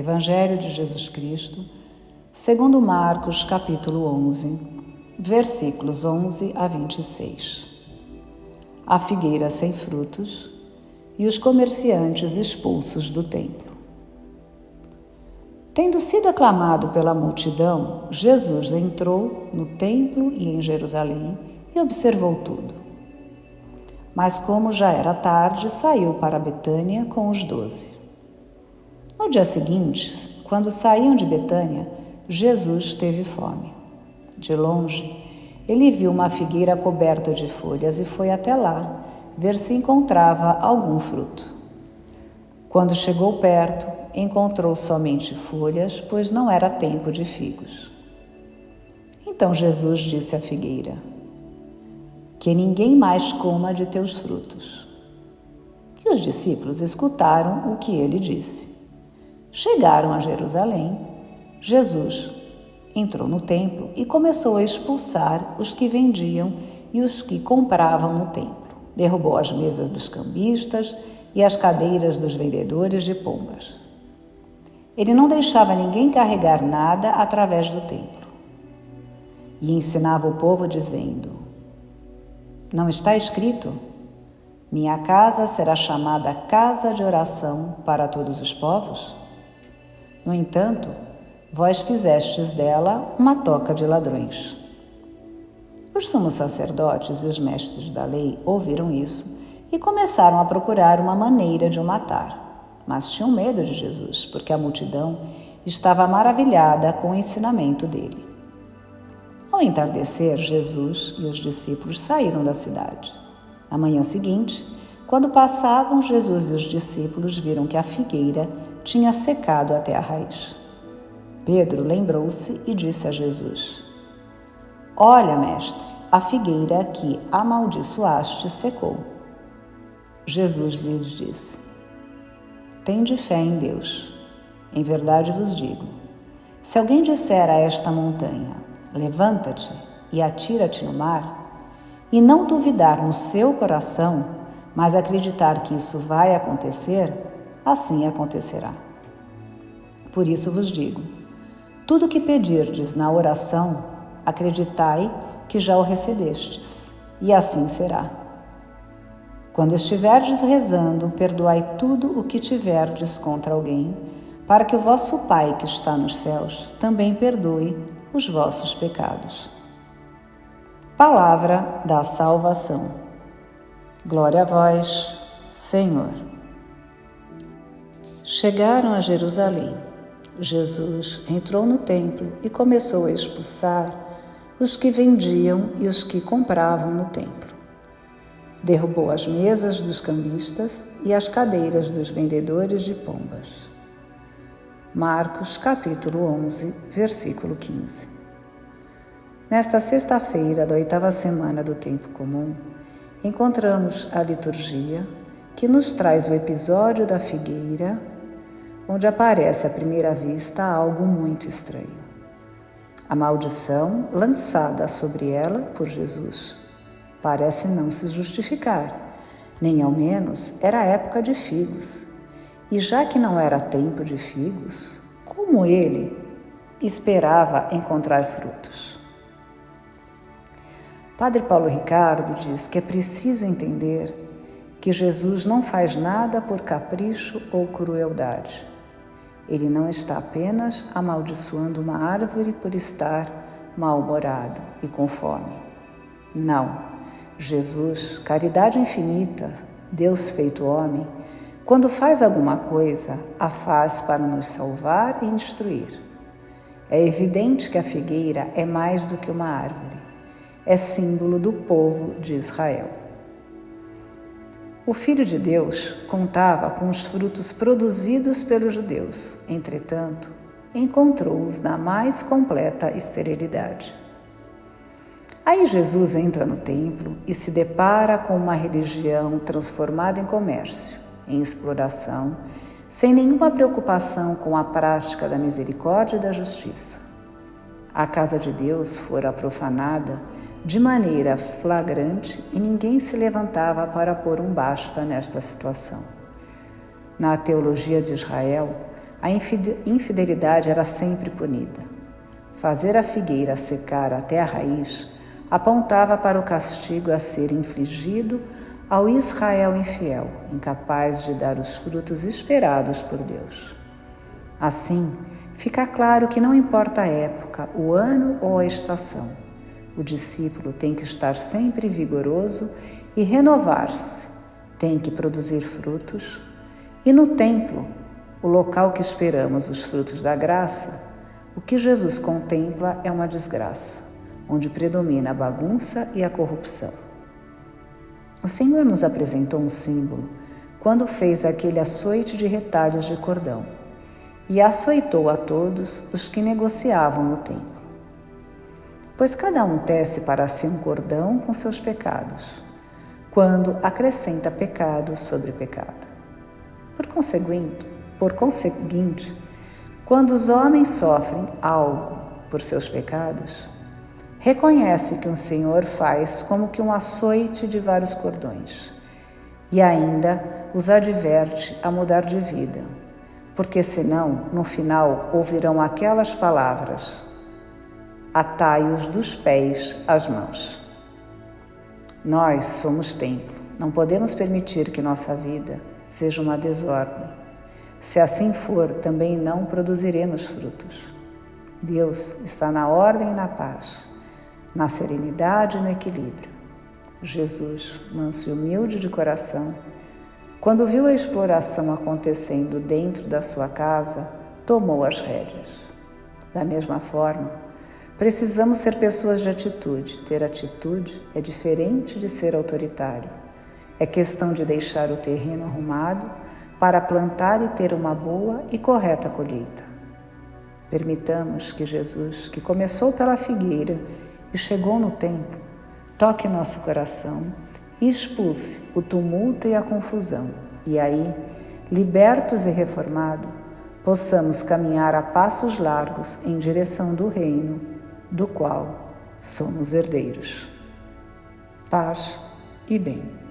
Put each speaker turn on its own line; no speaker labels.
Evangelho de Jesus Cristo, segundo Marcos, capítulo 11, versículos 11 a 26. A figueira sem frutos e os comerciantes expulsos do templo. Tendo sido aclamado pela multidão, Jesus entrou no templo e em Jerusalém e observou tudo. Mas como já era tarde, saiu para Betânia com os 12. No dia seguinte, quando saíam de Betânia, Jesus teve fome. De longe, ele viu uma figueira coberta de folhas e foi até lá ver se encontrava algum fruto. Quando chegou perto, encontrou somente folhas, pois não era tempo de figos. Então Jesus disse à figueira: que ninguém mais coma de teus frutos. E os discípulos escutaram o que ele disse. Chegaram a Jerusalém. Jesus entrou no templo e começou a expulsar os que vendiam e os que compravam no templo. Derrubou as mesas dos cambistas e as cadeiras dos vendedores de pombas. Ele não deixava ninguém carregar nada através do templo. E ensinava o povo dizendo: não está escrito: minha casa será chamada casa de oração para todos os povos? No entanto, vós fizestes dela uma toca de ladrões. Os sumos sacerdotes e os mestres da lei ouviram isso e começaram a procurar uma maneira de o matar. Mas tinham medo de Jesus, porque a multidão estava maravilhada com o ensinamento dele. Ao entardecer, Jesus e os discípulos saíram da cidade. Na manhã seguinte, quando passavam, Jesus e os discípulos viram que a figueira tinha secado até a raiz. Pedro lembrou-se e disse a Jesus: olha, mestre, a figueira que amaldiçoaste secou. Jesus lhes disse: tende fé em Deus. Em verdade vos digo, se alguém disser a esta montanha: levanta-te e atira-te no mar, e não duvidar no seu coração, mas acreditar que isso vai acontecer, assim acontecerá. Por isso vos digo, tudo o que pedirdes na oração, acreditai que já o recebestes, e assim será. Quando estiverdes rezando, perdoai tudo o que tiverdes contra alguém, para que o vosso Pai que está nos céus também perdoe os vossos pecados. Palavra da salvação. Glória a vós, Senhor. Chegaram a Jerusalém. Jesus entrou no templo e começou a expulsar os que vendiam e os que compravam no templo. Derrubou as mesas dos cambistas e as cadeiras dos vendedores de pombas. Marcos, capítulo 11, versículo 15. Nesta sexta-feira da 8ª semana do Tempo Comum, encontramos a liturgia que nos traz o episódio da figueira, onde aparece à primeira vista algo muito estranho. A maldição lançada sobre ela por Jesus parece não se justificar, nem ao menos era época de figos. E já que não era tempo de figos, como ele esperava encontrar frutos? Padre Paulo Ricardo diz que é preciso entender que Jesus não faz nada por capricho ou crueldade. Ele não está apenas amaldiçoando uma árvore por estar mal-humorado e com fome. Não. Jesus, caridade infinita, Deus feito homem, quando faz alguma coisa, a faz para nos salvar e instruir. É evidente que a figueira é mais do que uma árvore. É símbolo do povo de Israel. O Filho de Deus contava com os frutos produzidos pelos judeus. Entretanto, encontrou-os na mais completa esterilidade. Aí Jesus entra no templo e se depara com uma religião transformada em comércio, em exploração, sem nenhuma preocupação com a prática da misericórdia e da justiça. A casa de Deus fora profanada de maneira flagrante e ninguém se levantava para pôr um basta nesta situação. Na teologia de Israel, a infidelidade era sempre punida. Fazer a figueira secar até a raiz apontava para o castigo a ser infligido ao Israel infiel, incapaz de dar os frutos esperados por Deus. Assim, fica claro que não importa a época, o ano ou a estação, o discípulo tem que estar sempre vigoroso e renovar-se, tem que produzir frutos, e no templo, o local que esperamos os frutos da graça, o que Jesus contempla é uma desgraça, onde predomina a bagunça e a corrupção. O Senhor nos apresentou um símbolo quando fez aquele açoite de retalhos de cordão e açoitou a todos os que negociavam no templo. Pois cada um tece para si um cordão com seus pecados, quando acrescenta pecado sobre pecado. Por conseguinte, quando os homens sofrem algo por seus pecados, reconhece que o Senhor faz como que um açoite de vários cordões e ainda os adverte a mudar de vida, porque senão, no final, ouvirão aquelas palavras: atai-os dos pés às mãos. Nós somos templo, não podemos permitir que nossa vida seja uma desordem. Se assim for, também não produziremos frutos. Deus está na ordem e na paz, na serenidade e no equilíbrio. Jesus, manso e humilde de coração, quando viu a exploração acontecendo dentro da sua casa, tomou as rédeas. Da mesma forma, precisamos ser pessoas de atitude. Ter atitude é diferente de ser autoritário. É questão de deixar o terreno arrumado para plantar e ter uma boa e correta colheita. Permitamos que Jesus, que começou pela figueira e chegou no templo, toque nosso coração e expulse o tumulto e a confusão. E aí, libertos e reformados, possamos caminhar a passos largos em direção do reino, do qual somos herdeiros. Paz e bem.